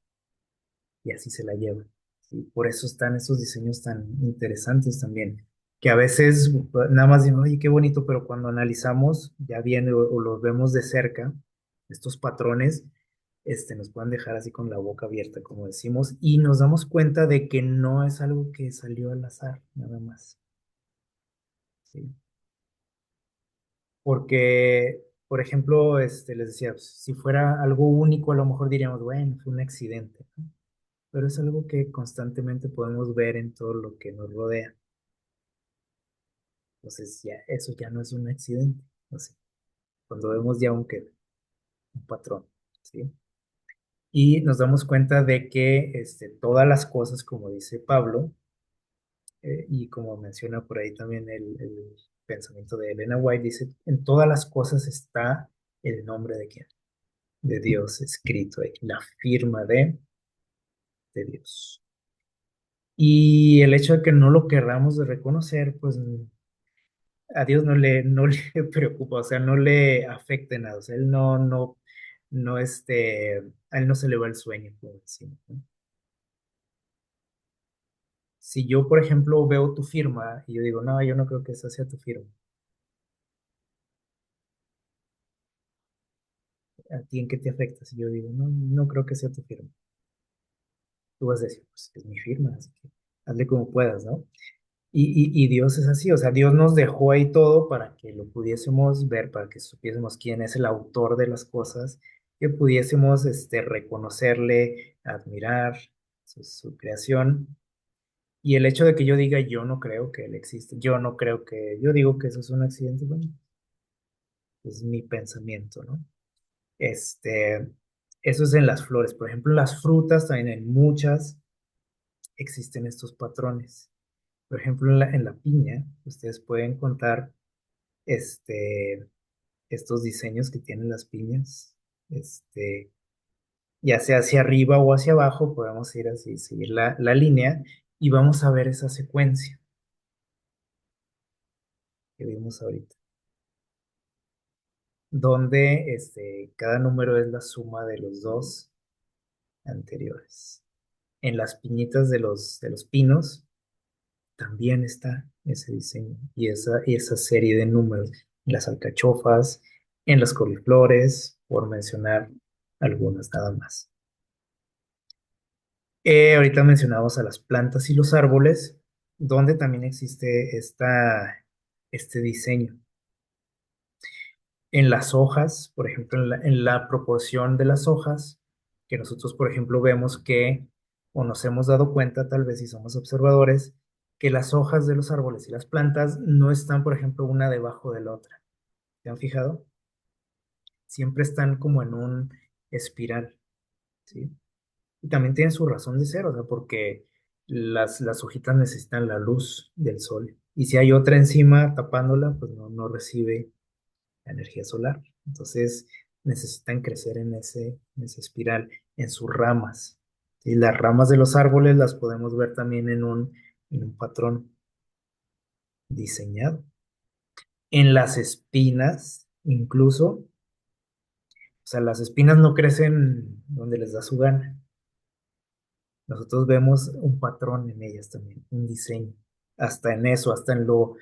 y así se la lleva, ¿sí? Por eso están esos diseños tan interesantes también, que a veces nada más digo, oye, qué bonito, pero cuando analizamos ya bien o los vemos de cerca, estos patrones, nos pueden dejar así con la boca abierta, como decimos, y nos damos cuenta de que no es algo que salió al azar, nada más, ¿sí? Porque, por ejemplo, les decía, pues, si fuera algo único, a lo mejor diríamos, bueno, fue un accidente, ¿no? Pero es algo que constantemente podemos ver en todo lo que nos rodea. Entonces, ya, eso ya no es un accidente, no sé, cuando vemos ya un patrón, ¿sí? Y nos damos cuenta de que todas las cosas, como dice Pablo, y como menciona por ahí también el pensamiento de Elena White, dice, en todas las cosas está el nombre de quién, de Dios escrito ahí, la firma de Dios. Y el hecho de que no lo querramos de reconocer, pues a Dios no le preocupa, o sea, no le afecta en nada, o sea, él a él no se le va el sueño, como decimos, ¿no? Si yo, por ejemplo, veo tu firma y yo digo, no, yo no creo que esa sea tu firma, ¿a ti en qué te afecta? Si yo digo, no, no creo que sea tu firma, tú vas a decir, pues es mi firma, así que hazle como puedas, ¿no? Y Dios es así, o sea, Dios nos dejó ahí todo para que lo pudiésemos ver, para que supiésemos quién es el autor de las cosas, que pudiésemos reconocerle, admirar su creación. Y el hecho de que yo diga, yo no creo que Él existe, yo no creo yo digo que eso es un accidente, bueno, es mi pensamiento, ¿no? Este, Eso es en las flores. Por ejemplo, en las frutas, también en muchas, existen estos patrones. Por ejemplo, en la piña, ustedes pueden contar este, estos diseños que tienen las piñas, este, ya sea hacia arriba o hacia abajo, podemos ir así, seguir la línea y vamos a ver esa secuencia que vimos ahorita, donde cada número es la suma de los dos anteriores. En las piñitas de los pinos también está ese diseño y esa serie de números. En las alcachofas, en las coliflores, por mencionar algunas nada más. Ahorita mencionamos a las plantas y los árboles, donde también existe este diseño. En las hojas, por ejemplo, en la proporción de las hojas, que nosotros, por ejemplo, vemos que, o nos hemos dado cuenta, tal vez si somos observadores, que las hojas de los árboles y las plantas no están, por ejemplo, una debajo de la otra. ¿Se han fijado? Siempre están como en un espiral, ¿sí? Y también tienen su razón de ser, o sea, porque las hojitas necesitan la luz del sol. Y si hay otra encima tapándola, pues no recibe la energía solar. Entonces necesitan crecer en ese espiral, en sus ramas. Y las ramas de los árboles las podemos ver también en un patrón diseñado. En las espinas, incluso, o sea, las espinas no crecen donde les da su gana. Nosotros vemos un patrón en ellas también, un diseño. Hasta en eso, hasta en lo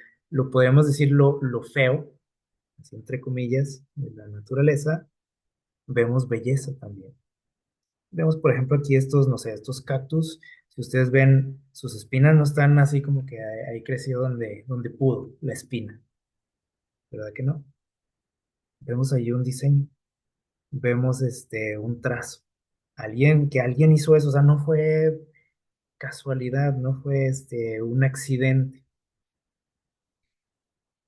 podemos decir lo feo, así entre comillas, de la naturaleza, vemos belleza también. Vemos, por ejemplo, aquí estos, no sé, estos cactus. Si ustedes ven, sus espinas no están así como que ahí creció donde pudo la espina, ¿verdad que no? Vemos ahí un diseño, vemos un trazo. Alguien hizo eso, o sea, no fue casualidad, no fue un accidente.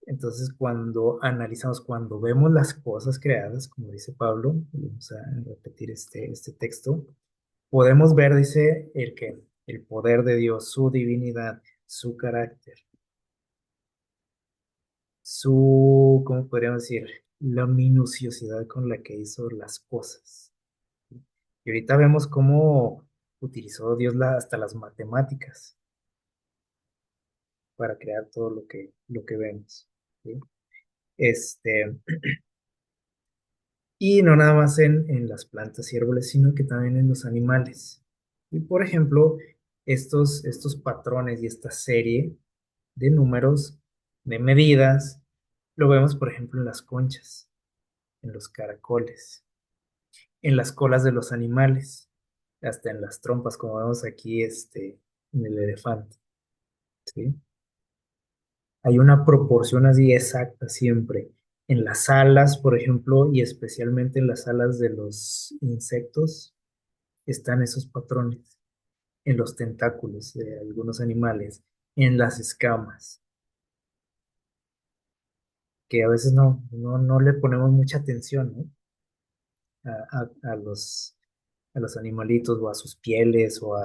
Entonces, cuando analizamos, cuando vemos las cosas creadas, como dice Pablo, vamos a repetir este texto, podemos ver, dice, el poder de Dios, su divinidad, su carácter, ¿cómo podríamos decir? La minuciosidad con la que hizo las cosas. Y ahorita vemos cómo utilizó Dios hasta las matemáticas para crear todo lo que vemos. ¿Sí? Este, y no nada más en las plantas y árboles, sino que también en los animales. Y por ejemplo, estos patrones y esta serie de números, de medidas, lo vemos por ejemplo en las conchas, en los caracoles, en las colas de los animales, hasta en las trompas, como vemos aquí en el elefante, ¿sí? Hay una proporción así exacta siempre. En las alas, por ejemplo, y especialmente en las alas de los insectos, están esos patrones. En los tentáculos de algunos animales, en las escamas, que a veces no le ponemos mucha atención, ¿no? A los animalitos o a sus pieles o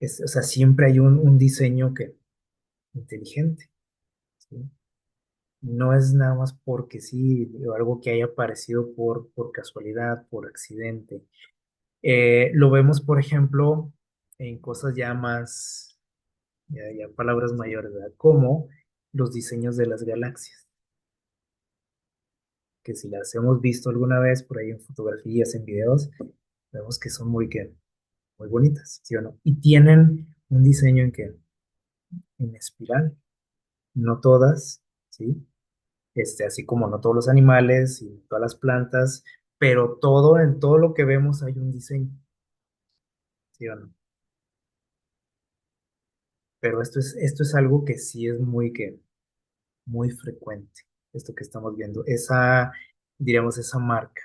sea, siempre hay un diseño inteligente, ¿sí? No es nada más porque sí, o algo que haya aparecido por casualidad, por accidente. Lo vemos, por ejemplo, en cosas ya más, ya palabras mayores, ¿verdad? Como los diseños de las galaxias, que si las hemos visto alguna vez por ahí en fotografías, en videos, vemos que son muy bonitas, ¿sí o no? Y tienen un diseño en espiral, no todas, ¿sí? Así como no todos los animales y todas las plantas, pero en todo lo que vemos hay un diseño, ¿sí o no? Pero esto es algo que sí es muy frecuente, esto que estamos viendo, diríamos, esa marca.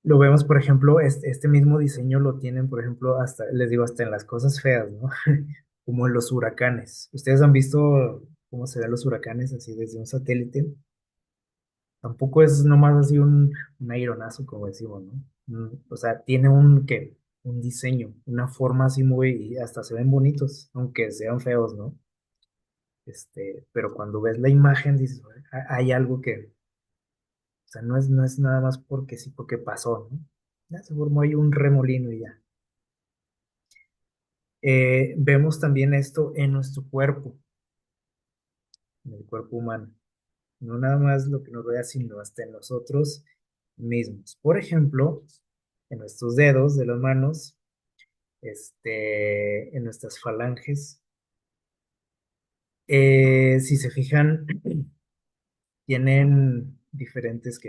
Lo vemos, por ejemplo, este mismo diseño lo tienen, por ejemplo, hasta, les digo, hasta en las cosas feas, ¿no? Como en los huracanes. ¿Ustedes han visto cómo se ven los huracanes así desde un satélite? Tampoco es nomás así un aironazo, como decimos, ¿no? O sea, tiene un diseño, una forma así muy, y hasta se ven bonitos, aunque sean feos, ¿no? Pero cuando ves la imagen dices: "Oye, hay algo que, o sea, no es nada más porque sí, porque pasó, ¿no? Ya se formó ahí un remolino y ya". Vemos también esto en nuestro cuerpo, en el cuerpo humano. No nada más lo que nos rodea, sino hasta en nosotros mismos. Por ejemplo, en nuestros dedos de las manos, en nuestras falanges. Si se fijan, tienen diferentes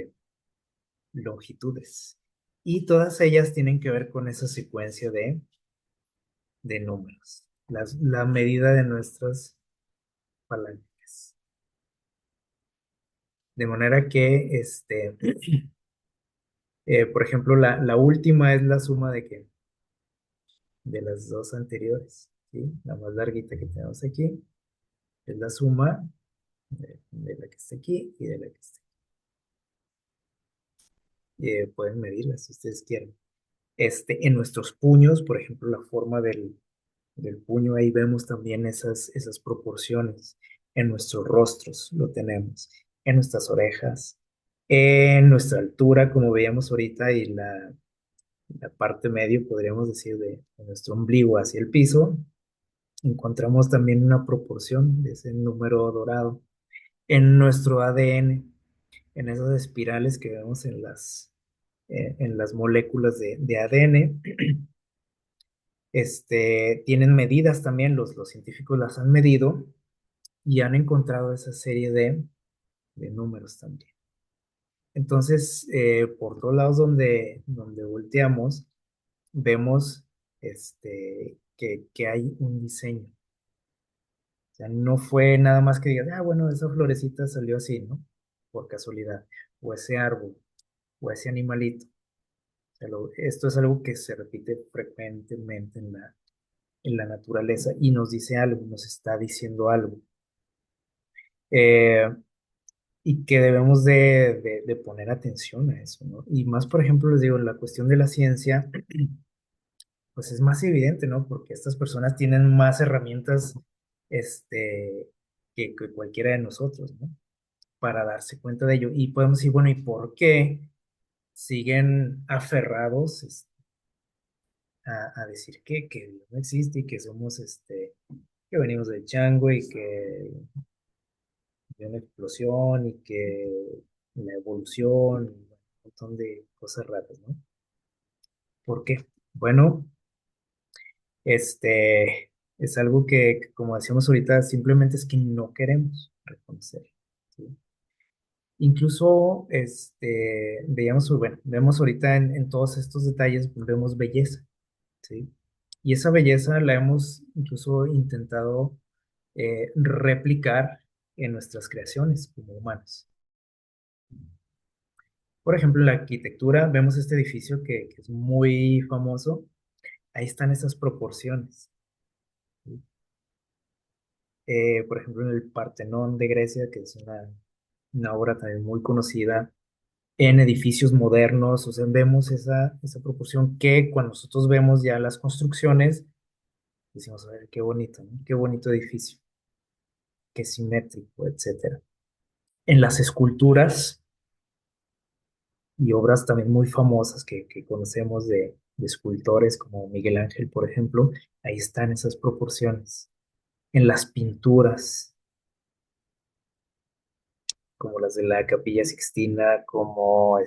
longitudes y todas ellas tienen que ver con esa secuencia de números, la medida de nuestras falanges. De manera que, por ejemplo, la última es la suma de las dos anteriores, ¿sí? La más larguita que tenemos aquí es la suma de la que está aquí y de la que está aquí. Pueden medirla si ustedes quieren. En nuestros puños, por ejemplo, la forma del puño, ahí vemos también esas proporciones. En nuestros rostros lo tenemos, en nuestras orejas, en nuestra altura, como veíamos ahorita, y la parte medio, podríamos decir, de nuestro ombligo hacia el piso, encontramos también una proporción de ese número dorado. En nuestro ADN, en esas espirales que vemos en las moléculas de ADN, tienen medidas también, los científicos las han medido y han encontrado esa serie de números también. Entonces, por todos lados donde volteamos, vemos que hay un diseño. O sea, no fue nada más que digas: bueno, esa florecita salió así, ¿no? Por casualidad. O ese árbol, o ese animalito. O sea, esto es algo que se repite frecuentemente en la naturaleza y nos dice algo, nos está diciendo algo. Eh, y que debemos de poner atención a eso, ¿no? Y más, por ejemplo, les digo, la cuestión de la ciencia, pues es más evidente, ¿no? Porque estas personas tienen más herramientas, que cualquiera de nosotros, ¿no? Para darse cuenta de ello. Y podemos decir: bueno, ¿y por qué siguen aferrados, a decir que Dios no existe y que somos, que venimos del chango y que de una explosión y que la evolución, y un montón de cosas raras, ¿no? ¿Por qué? Bueno, es algo que, como decíamos ahorita, simplemente es que no queremos reconocer, ¿sí? Incluso, bueno, vemos ahorita en todos estos detalles, pues, vemos belleza, ¿sí? Y esa belleza la hemos incluso intentado replicar en nuestras creaciones como humanos. Por ejemplo, en la arquitectura vemos este edificio que es muy famoso. Ahí están esas proporciones, ¿sí? Por ejemplo, en el Partenón de Grecia, que es una obra también muy conocida, en edificios modernos, o sea, vemos esa proporción que cuando nosotros vemos ya las construcciones, decimos: a ver, qué bonito, ¿no? Qué bonito edificio, qué simétrico, etcétera. En las esculturas y obras también muy famosas que conocemos de escultores como Miguel Ángel, por ejemplo, ahí están esas proporciones. En las pinturas, como las de la Capilla Sixtina, como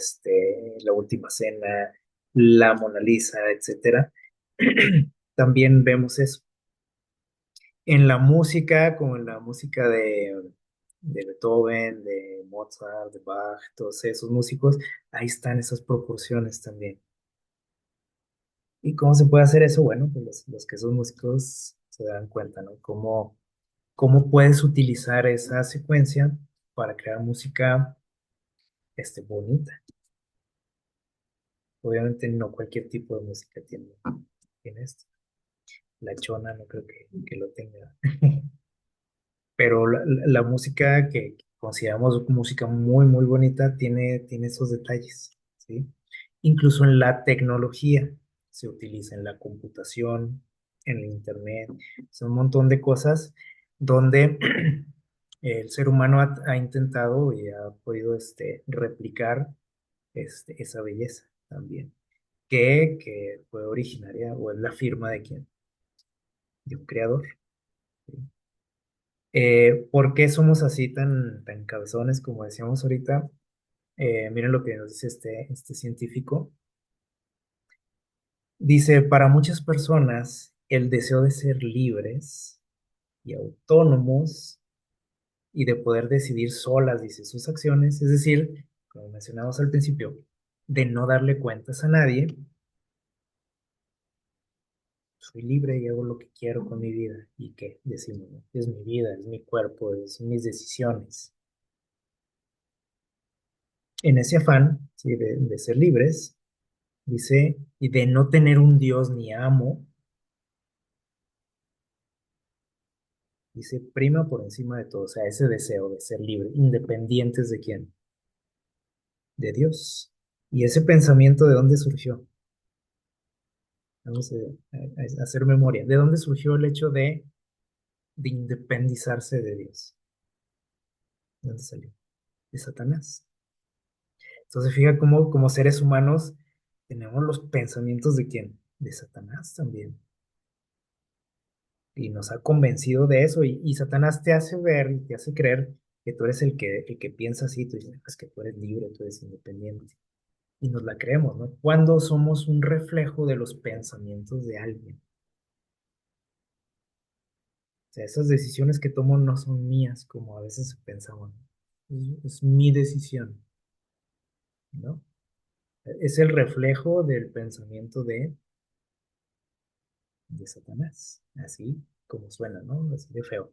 La Última Cena, la Mona Lisa, etcétera, también vemos eso. En la música, como en la música de Beethoven, de Mozart, de Bach, todos esos músicos, ahí están esas proporciones también. ¿Y cómo se puede hacer eso? Bueno, pues los que son músicos se dan cuenta, ¿no? Cómo puedes utilizar esa secuencia para crear música, bonita. Obviamente no cualquier tipo de música tiene esto. La chona no creo que lo tenga. Pero la música que consideramos música muy, muy bonita, tiene esos detalles, ¿sí? Incluso en la tecnología se utiliza en la computación, en el internet, son un montón de cosas donde el ser humano ha intentado y ha podido replicar esa belleza también, que fue originaria o es la firma de quién, de un creador. ¿Sí? ¿Por qué somos así tan cabezones como decíamos ahorita? Miren lo que nos dice este científico. Dice, para muchas personas, el deseo de ser libres y autónomos y de poder decidir solas, dice, sus acciones, es decir, como mencionamos al principio, de no darle cuentas a nadie, soy libre y hago lo que quiero con mi vida. ¿Y qué? Decimos, ¿no? Es mi vida, es mi cuerpo, es mis decisiones. En ese afán, ¿sí? de ser libres, dice, y de no tener un Dios ni amo, dice, prima por encima de todo, o sea, ese deseo de ser libre, independientes de quién, de Dios. ¿Y ese pensamiento de dónde surgió? Vamos a hacer memoria. ¿De dónde surgió el hecho de independizarse de Dios? ¿De dónde salió? De Satanás. Entonces, fija cómo como seres humanos tenemos los pensamientos de quién? De Satanás también. Y nos ha convencido de eso. Y Satanás te hace ver y te hace creer que tú eres el que piensa así. Tú dices, es que tú eres libre, tú eres independiente. Y nos la creemos, ¿no? Cuando somos un reflejo de los pensamientos de alguien. O sea, esas decisiones que tomo no son mías, como a veces pensamos. Es mi decisión, ¿no? Es el reflejo del pensamiento de Satanás, así como suena, ¿no? Así de feo.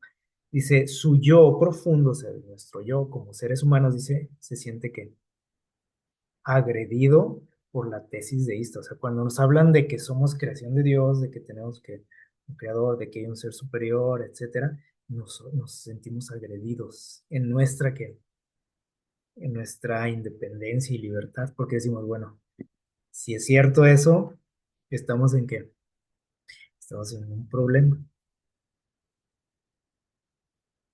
Dice, su yo profundo, o sea, nuestro yo como seres humanos, dice, se siente que agredido por la tesis deísta. O sea, cuando nos hablan de que somos creación de Dios, de que tenemos que un creador, de que hay un ser superior, etcétera, nos sentimos agredidos en en nuestra independencia y libertad, porque decimos, bueno, si es cierto eso, ¿estamos en qué? Estamos en un problema.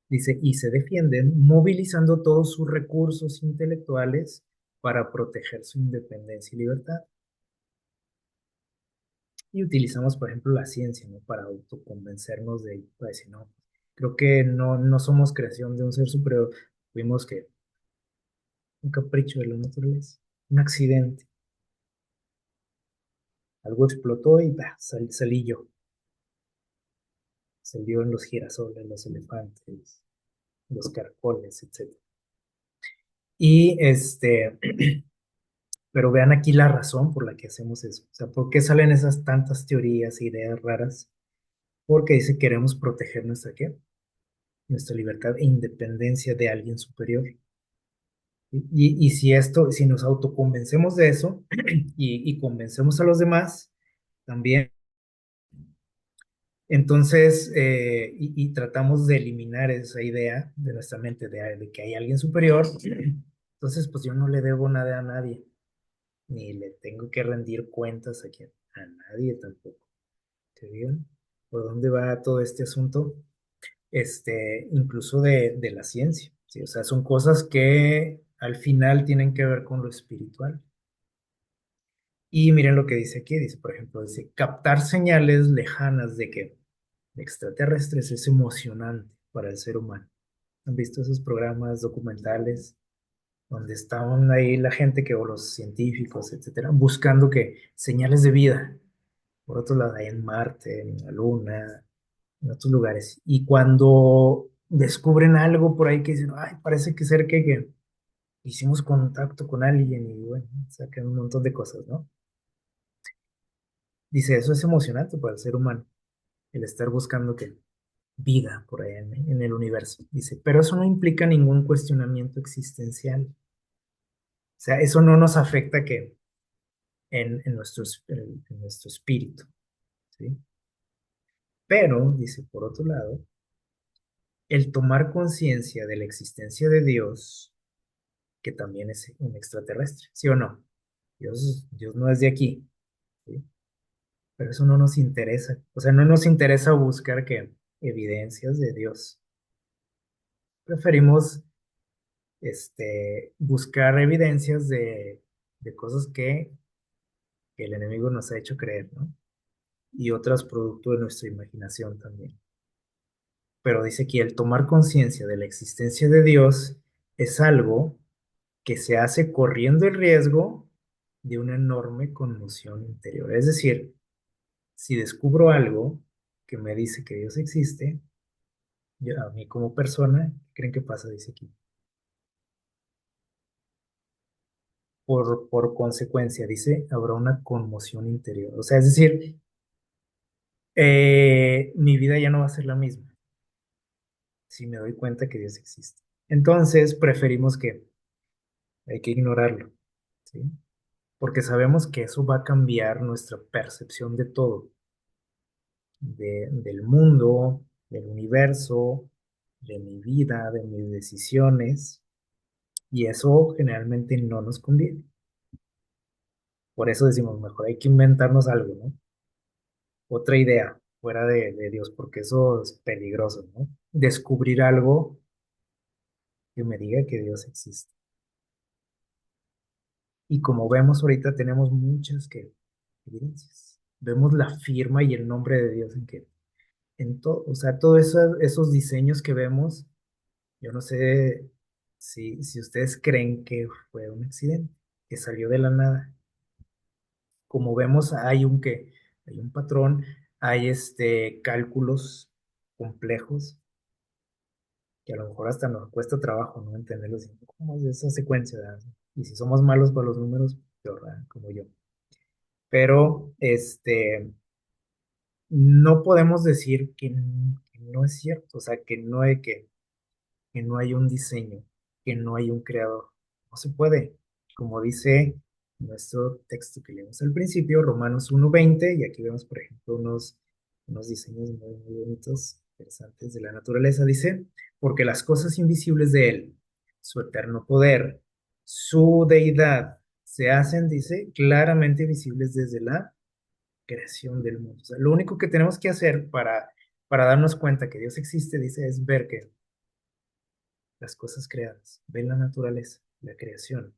Dice, y se defienden movilizando todos sus recursos intelectuales para proteger su independencia y libertad. Y utilizamos, por ejemplo, la ciencia, ¿no? Para autoconvencernos de, para decir, no, creo que no somos creación de un ser superior. Vimos que un capricho de la naturaleza, un accidente, algo explotó y bah, salí yo. Salió en los girasoles, los elefantes, los caracoles, etcétera. Y pero vean aquí la razón por la que hacemos eso. O sea, ¿por qué salen esas tantas teorías e ideas raras? Porque dice queremos proteger nuestra ¿qué? Nuestra libertad e independencia de alguien superior. Y si nos autoconvencemos de eso y convencemos a los demás también, entonces, y tratamos de eliminar esa idea de nuestra mente de que hay alguien superior, entonces pues yo no le debo nada a nadie, ni le tengo que rendir cuentas a quien, a nadie tampoco. ¿Te digan? ¿Por dónde va todo este asunto? Incluso de la ciencia, ¿sí? O sea, son cosas que al final tienen que ver con lo espiritual. Y miren lo que dice aquí, dice, por ejemplo, dice, captar señales lejanas de extraterrestres es emocionante para el ser humano. ¿Han visto esos programas documentales donde estaban ahí la gente o los científicos, etcétera, buscando que señales de vida? Por otro lado, hay en Marte, en la Luna, en otros lugares. Y cuando descubren algo por ahí que dicen, ay, parece que ser que hicimos contacto con alguien y bueno, sacan un montón de cosas, ¿no? Dice, eso es emocionante para el ser humano, el estar buscando que vida por ahí en el universo. Dice, pero eso no implica ningún cuestionamiento existencial. O sea, eso no nos afecta que en nuestro espíritu, ¿sí? Pero, dice, por otro lado, el tomar conciencia de la existencia de Dios, que también es un extraterrestre, ¿sí o no? Dios no es de aquí, ¿sí? Pero eso no nos interesa. O sea, no nos interesa buscar que evidencias de Dios. Preferimos buscar evidencias de cosas que el enemigo nos ha hecho creer, ¿no? Y otras producto de nuestra imaginación también. Pero dice aquí, el tomar conciencia de la existencia de Dios es algo que se hace corriendo el riesgo de una enorme conmoción interior. Es decir, si descubro algo que me dice que Dios existe, yo, a mí como persona, ¿qué creen que pasa? Dice aquí. Por consecuencia, dice, habrá una conmoción interior. O sea, es decir, mi vida ya no va a ser la misma si me doy cuenta que Dios existe. Entonces, preferimos que hay que ignorarlo, ¿sí? Porque sabemos que eso va a cambiar nuestra percepción de todo, del mundo, del universo, de mi vida, de mis decisiones, y eso generalmente no nos conviene. Por eso decimos, mejor hay que inventarnos algo, ¿no? Otra idea fuera de Dios, porque eso es peligroso, ¿no? Descubrir algo que me diga que Dios existe. Y como vemos ahorita, tenemos muchas evidencias. Vemos la firma y el nombre de Dios en todo, o sea, todos esos diseños que vemos, yo no sé si ustedes creen que fue un accidente, que salió de la nada. Como vemos, hay un patrón, hay cálculos complejos que a lo mejor hasta nos cuesta trabajo, ¿no? Entenderlos. ¿Cómo es esa secuencia? ¿Verdad? Y si somos malos para los números, peor, ¿verdad? Como yo. Pero, no podemos decir que no es cierto, o sea, que no hay un diseño, que no hay un creador. No se puede. Como dice nuestro texto que leímos al principio, Romanos 1:20, y aquí vemos, por ejemplo, unos diseños muy, muy bonitos, interesantes de la naturaleza. Dice, porque las cosas invisibles de Él, su eterno poder, su deidad, se hacen, dice, claramente visibles desde la creación del mundo. O sea, lo único que tenemos que hacer para darnos cuenta que Dios existe, dice, es ver que las cosas creadas, ven la naturaleza, la creación,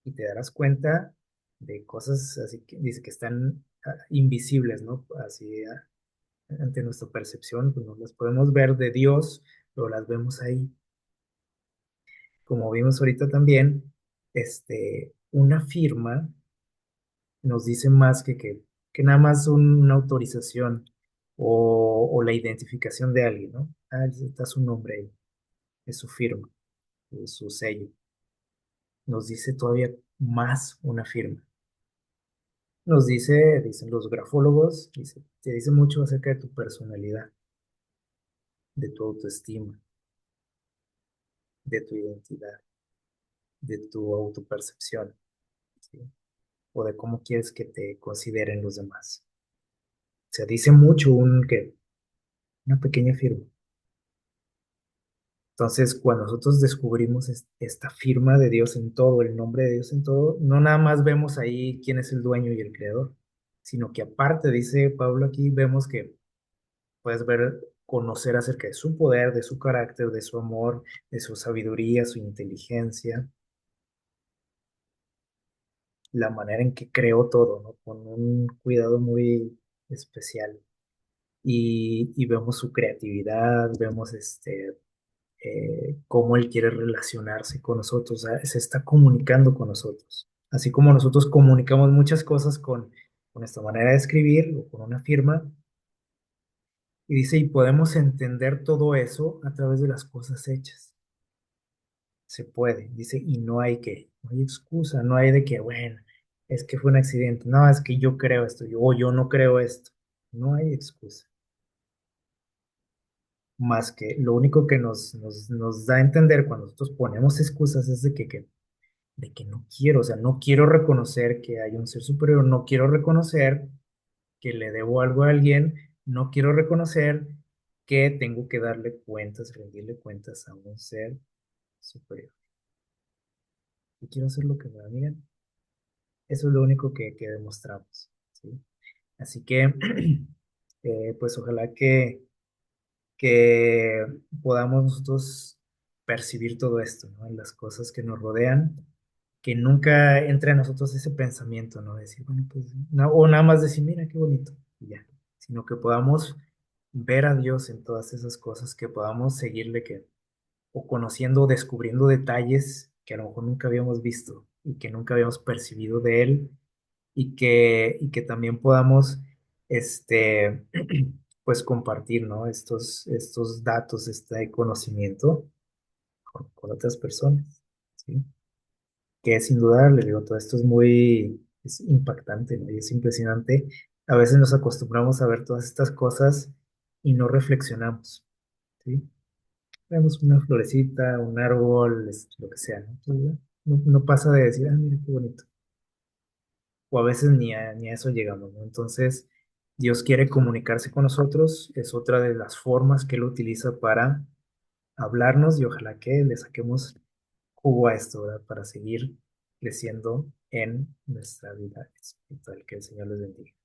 y te darás cuenta de cosas así que dice que están invisibles, ¿no? Así ante nuestra percepción, pues no las podemos ver de Dios, pero las vemos ahí. Como vimos ahorita también, una firma nos dice más que nada más una autorización o la identificación de alguien, ¿no? Ah, está su nombre ahí, es su firma, es su sello. Nos dice todavía más una firma. Dicen los grafólogos, te dice mucho acerca de tu personalidad, de tu autoestima, de tu identidad, de tu autopercepción, ¿sí? O de cómo quieres que te consideren los demás. O sea, dice mucho una pequeña firma. Entonces, cuando nosotros descubrimos esta firma de Dios en todo, el nombre de Dios en todo, no nada más vemos ahí quién es el dueño y el creador, sino que aparte, dice Pablo aquí, vemos que puedes ver, conocer acerca de su poder, de su carácter, de su amor, de su sabiduría, su inteligencia, la manera en que creó todo, ¿no? Con un cuidado muy especial. Y vemos su creatividad, vemos cómo él quiere relacionarse con nosotros, o sea, se está comunicando con nosotros. Así como nosotros comunicamos muchas cosas con esta manera de escribir o con una firma, y dice, y podemos entender todo eso a través de las cosas hechas. Se puede, dice, y no hay excusa, no hay de que, bueno, es que fue un accidente, no, es que yo creo esto, o yo no creo esto. No hay excusa. Más que lo único que nos da a entender cuando nosotros ponemos excusas es de que no quiero, o sea, no quiero reconocer que hay un ser superior, no quiero reconocer que le debo algo a alguien, no quiero reconocer que tengo que darle cuentas, rendirle cuentas a un ser superior. Y quiero hacer lo que me da bien. Eso es lo único que demostramos, ¿sí? Así que, pues ojalá que podamos nosotros percibir todo esto, ¿no? En las cosas que nos rodean, que nunca entre a nosotros ese pensamiento, ¿no? Decir, bueno, pues, o nada más decir, mira qué bonito, y ya, sino que podamos ver a Dios en todas esas cosas, que podamos seguirle, o conociendo o descubriendo detalles que a lo mejor nunca habíamos visto y que nunca habíamos percibido de Él, y que también podamos, este, pues compartir, ¿no? Estos datos, este conocimiento con otras personas, ¿sí? Que sin duda, le digo, todo esto es impactante, ¿no? Y es impresionante. A veces nos acostumbramos a ver todas estas cosas y no reflexionamos, ¿sí? Vemos una florecita, un árbol, lo que sea, ¿no? Entonces, no pasa de decir, ah, mira qué bonito. O a veces ni a eso llegamos, ¿no? Entonces, Dios quiere comunicarse con nosotros, es otra de las formas que Él utiliza para hablarnos, y ojalá que le saquemos jugo a esto, ¿verdad? Para seguir creciendo en nuestra vida espiritual. Que el Señor les bendiga.